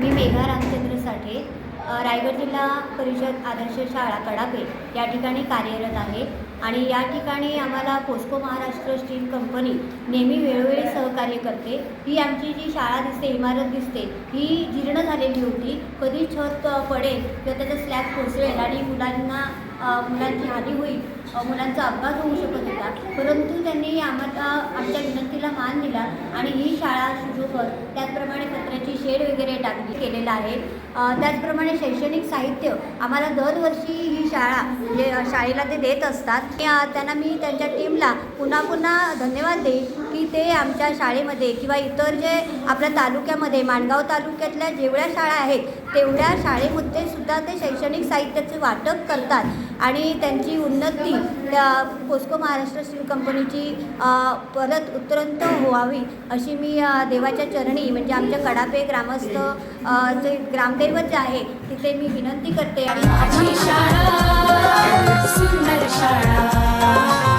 मी मेघा रामचंद्र साठे, रायगड जिल्हा परिषद आदर्श शाळा कडापे या ठिकाणी कार्यरत आहे आणि या ठिकाणी आम्हाला पोस्को महाराष्ट्र स्टील कंपनी नेहमी वेळोवेळी सहकार्य करते। ही आमची जी शाळा दिसते, इमारत दिसते, ही जीर्ण झालेली होती। कधी छत पडेल किंवा त्याचा स्लॅब कोसळेल आणि मुलांची हानी होईल, मुलांचा अपघात होऊ शकत होता, परंतु त्यांनी आमच्या विनंतीला मान दिला आणि ही शाळा सुरू कर, त्याचप्रमाणे पत्र्याची शेड वगैरे केलेलं आहे। त्याचप्रमाणे शैक्षणिक साहित्य आम्हाला दरवर्षी ही शाळा म्हणजे शाळेला ते देत असतात। त्यांना मी त्यांच्या टीमला पुन्हा धन्यवाद देईन की ते आमच्या शाळेमध्ये किंवा इतर जे आपल्या तालुक्यामध्ये माणगाव तालुक्यातल्या जेवढ्या शाळा आहेत तेवढ्या शाळेमध्ये सुद्धा ते शैक्षणिक साहित्याचे वाटप करतात आणि त्यांची उन्नती त्या पोस्को महाराष्ट्र स्टील कंपनीची परत उत्तरोत्तर व्हावी अशी मी देवाच्या चरणी म्हणजे आमच्या कडापे ग्रामस्थ जे ग्रामदैवत जे आहे तिथे मी विनंती करते। आणि शाळा सुंदर शाळा